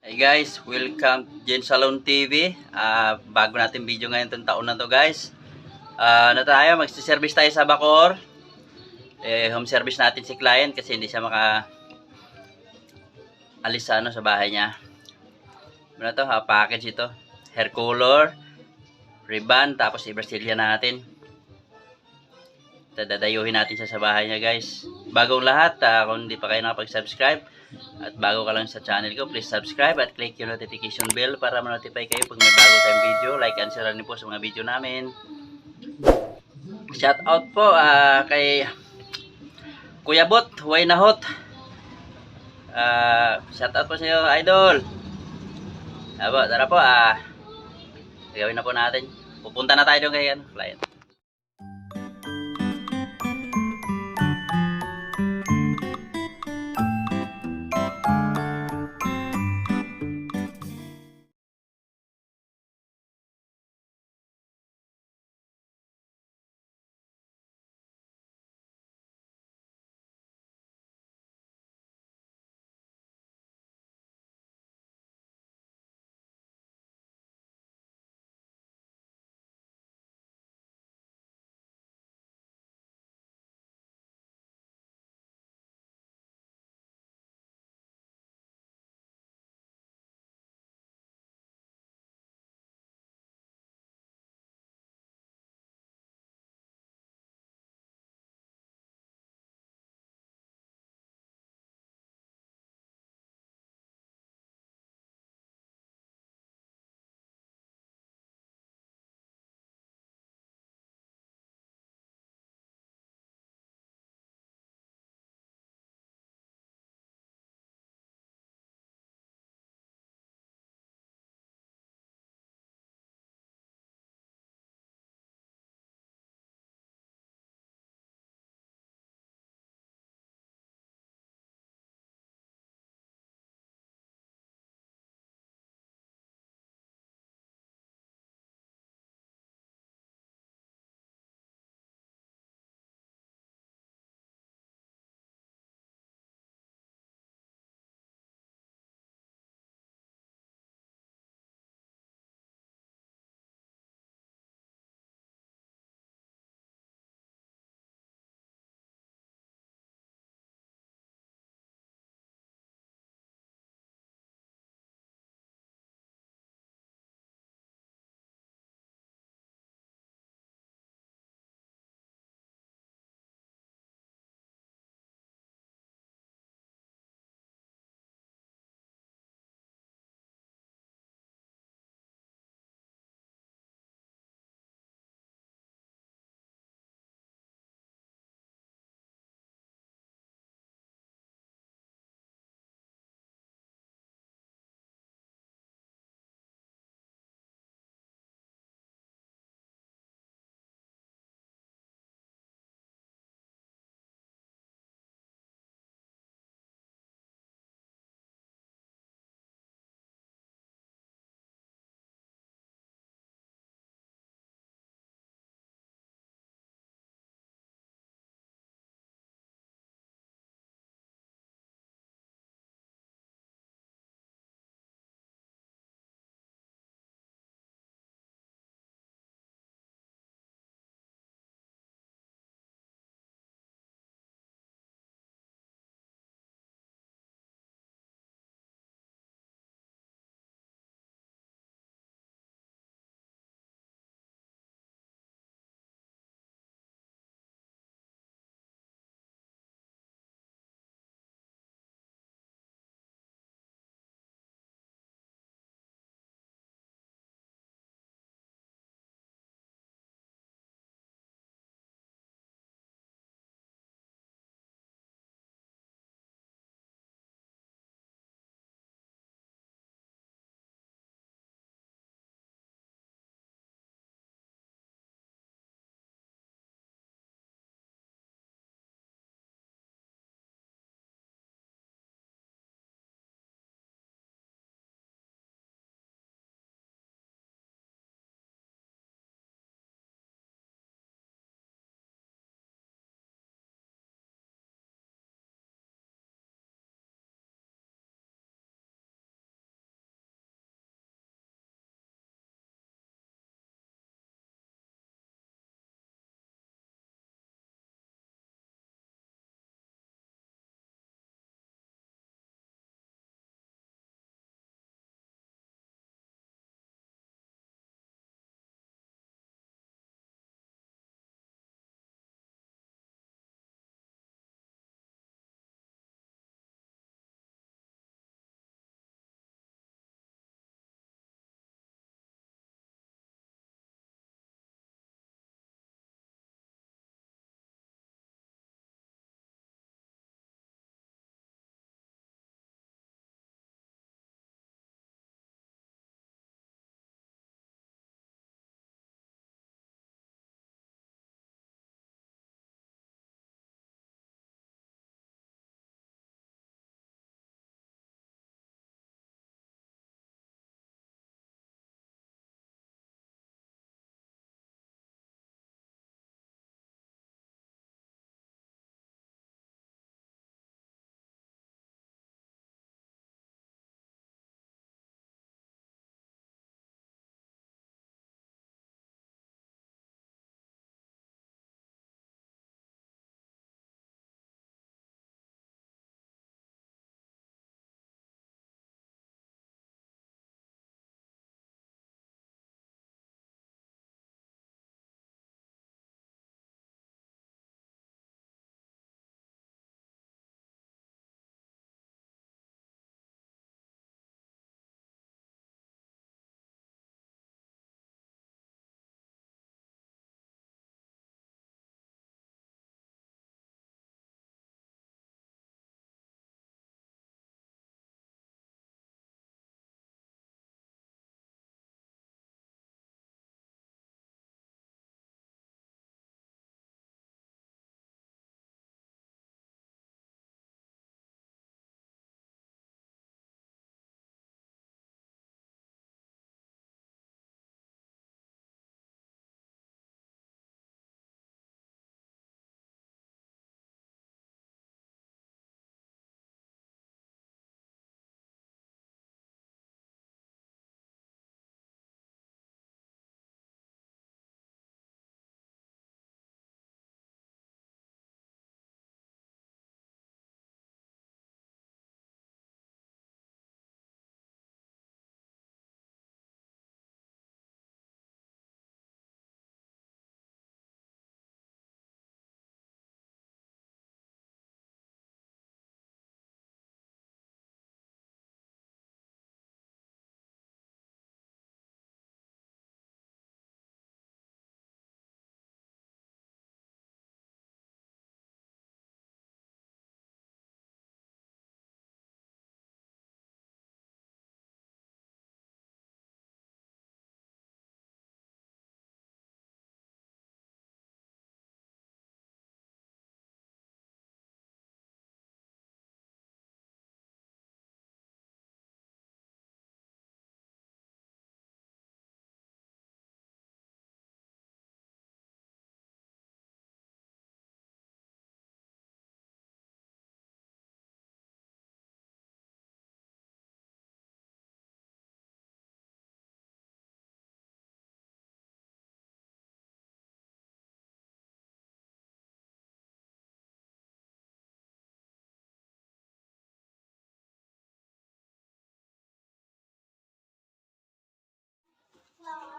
Hey guys, welcome to Jen Salon TV. Bago natin video ngayon itong taon na to guys. Ano tayo, magsiservice tayo sa Bacoor. Home service natin si client kasi hindi siya alis sa, sa bahay niya. Ano to, package ito. Hair color, ribbon, tapos i-Brazilian natin. Dadayuhin natin siya sa bahay niya guys. Bagong lahat, kung hindi pa kayo nakapag-subscribe at bago ka lang sa channel ko, please subscribe at click yung notification bell para ma-notify kayo pag may bago tayong video. Like and share niyo po sa mga video namin. Shout out po kay Kuya Bot, Huway Nahot. Shout out po sa iyo, idol. Tara po, gawin na po natin. Pupunta na tayo doon kay client.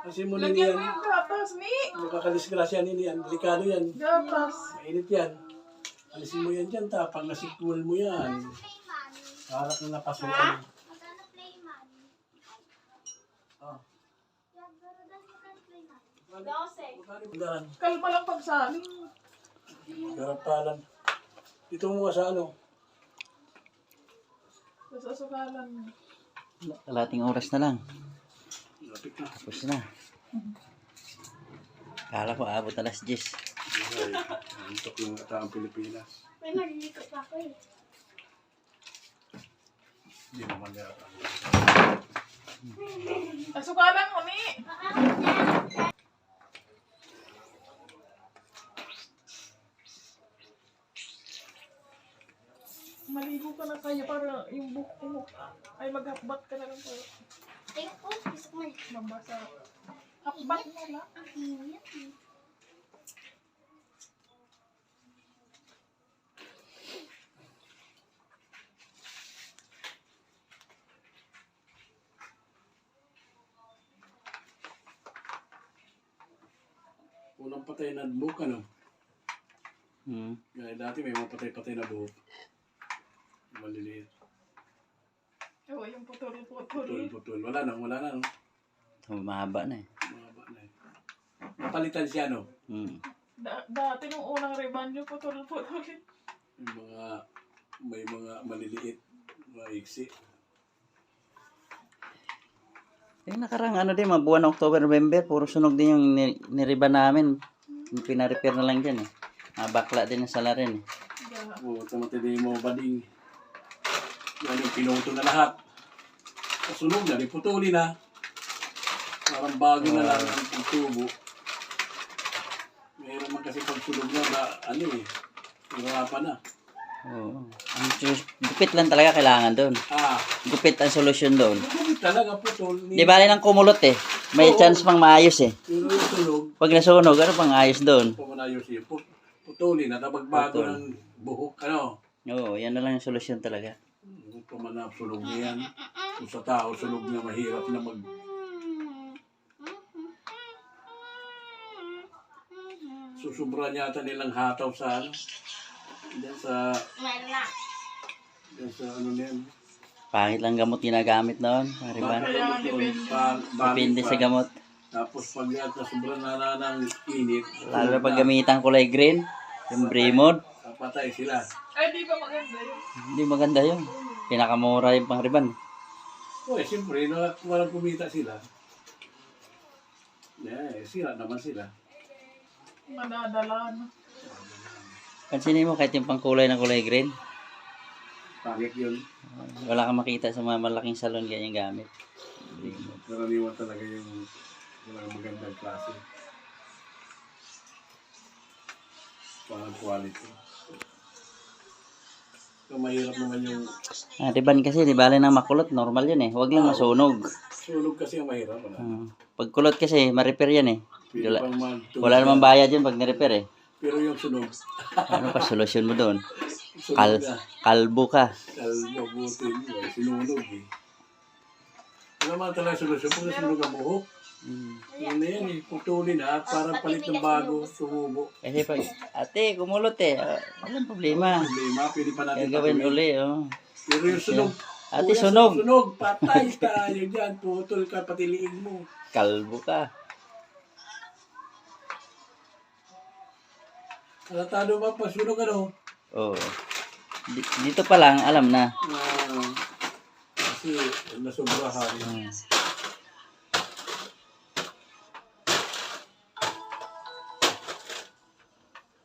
Kasi mo nini Lagyan yan. mo yung gatas, ni. Nakakadisgrasya nini yan. Delikado yan. Gatas. Mainit yan. Alisin mo yan dyan, tapang nasiktual mo yan. Harap na napasukan. Ah. Dan, Kalma lang pagsaling. garapalan. Ito mo sa ano? Sa sukalan mo. Kalating oras na lang. Lapit na. Tapos na. Kala ko abot alas 10. Antok yung kataang Pilipinas. May maliligot pa ako eh. Hindi naman yata. Sa sukalan mo, ni. Maligo ka na kaya para yung buhok mo ay maghakbat ka na lang para Ayun po, gusto ko man. mabasa. Hakbat mo lang. Ang init eh. Unang patay na buhok, ano? Hmm. Gaya dati may mga patay-patay na buhok. Maliliit. Oo, yung putol-putol. Putol-putol. Wala na, wala na. No? Mahaba na eh. Mahaba na eh. Napalitan siya, no? Hmm. Dati nung unang rebanyo, putol-putol. May mga maliliit, maiksi. Yung nakarang ano din, mga buwan ng October, November, puro sunog din yung niriba namin. Yung pina-repair na lang dyan eh. Mga bakla din sa salarin eh. Oo, tamatindi mo bading. Yan yung pinuto na lahat. Kasunog na, putuli na. Parang bago na lang ang tubo. Mayroon man kasi pagsunog na, ano eh, hirapan na. Oo. Gupit lang talaga kailangan doon. Gupit ang solusyon doon. Gumit talaga putol. Di bali ng kumulot eh. May Oo. chance pang maayos eh. Pero yung sunog, Pag nasunog, ano pang ayos doon? pumunayos yun. Putuli na, tapos bago Putol. ng buhok, ano. Oo, yan na lang yung solusyon talaga. Kung pamanap, sunog na yan. Kung sa tao, sunog na mahirap na susubra yata nilang hataw sa ano. Diyan sa, Wala. diyan sa ano na yan. Pangit lang gamot ginagamit noon. Mariban. Depende sa gamot. Tapos pag yata sobrang nana ng init, Lalo na pag gamitan kulay green. Yung Bremod. patay sila. Ay, di ba maganda yun? Hindi maganda yun. Pinakamura yung pangriban. O eh, siyempre, walang kumita sila. Eh, sila naman sila. Madadala na. Pansinin mo kahit yung pangkulay ng kulay green. Pangit yun. Wala kang makita sa mga malaking salon ganyan gamit. Karaniwan talaga yung walang magandang klase. Parang quality. So, mahirap naman yung Riban kasi, di bali nang makulot. Normal yun eh. Huwag lang masunog. sunog kasi ang mahirap. Wala. Pag kulot kasi, ma-repair yan eh. Pwede Wala, pang wala namang bayad yun pag ni-repair eh. Pero yung sunog, Ano pa solusyon mo doon? sunog na. Kalbo ka. Mabuti yun. Sinunog eh. Ano naman talaga solusyon? Pag nasunog ang buhok, yun na yan eh. Putulin na at parang palit ng bago, tumubo. Kasi pag, ate, kumulot eh. Walang problema. Problema, pwede pa natin Gagawin patuloy. uli, oh. Pero yung sunog, Ate, kuya, sunog. Sunog, patay tayo dyan. Putol ka, pati liig mo. Kalbo ka. Alatado ba pa sunog ano? Oo. Dito pa lang, alam na. Kasi nasobrahan.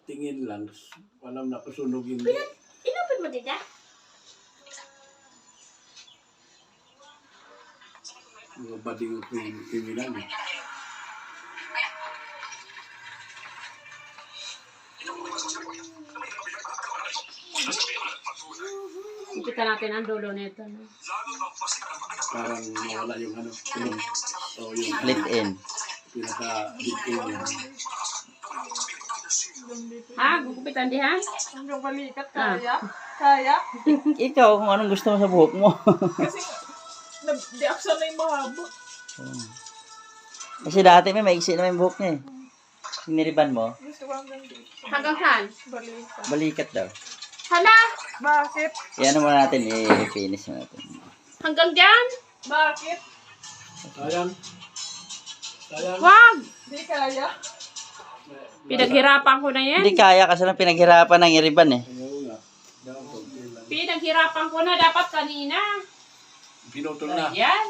Tingin lang, alam na kusunog hindi. Inupin mo dito? Mga bading kriminal eh. Kita natin ang dulo nito. No? Parang nawala yung ano, yung, o yung Split end. pinaka-big end. Ha? Gugupitan di ha? Hanggang balikat, kaya? Kaya? Ikaw, kung anong gusto mo sa buhok mo. Kasi, nag-deaction na yung mahaba. Kasi dati may maiksi na yung buhok niya eh. Siniriban mo, Gusto ko hanggang dito. Hanggang saan? Balikan. balikat daw. Hala! Bakit? Yan mo natin, i-finish mo natin. Hanggang dyan? Bakit? Sayang. Sayang. Wag! Di kaya. Pinaghirapan ko na yan. Hindi kaya kasi lang pinaghirapan ng iriban eh. Ayaw nga. Daw, konti lang. Pinaghirapan ko na dapat kanina. Pinutol na. Yan.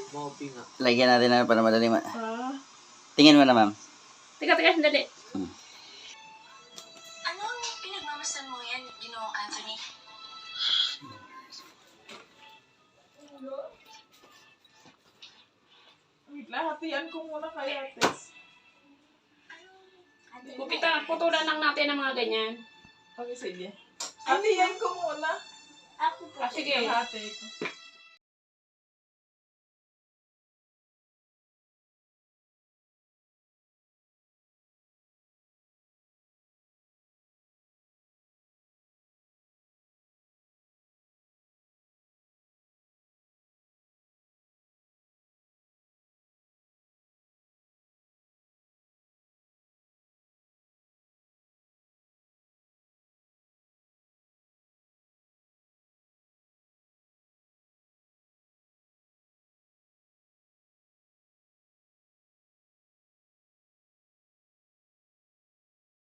Lagyan natin na para madali ma... Ah. Tingin mo na ma'am. Teka, sandali. Anong pinagmamasdan mo yan, Ginoong Anthony? Wait lang, hatian ko muna kaya, Tess. Putulan lang natin ang mga ganyan. Okay, sige. Hatian ko muna. Ako po. Ah, sige. Hati ko.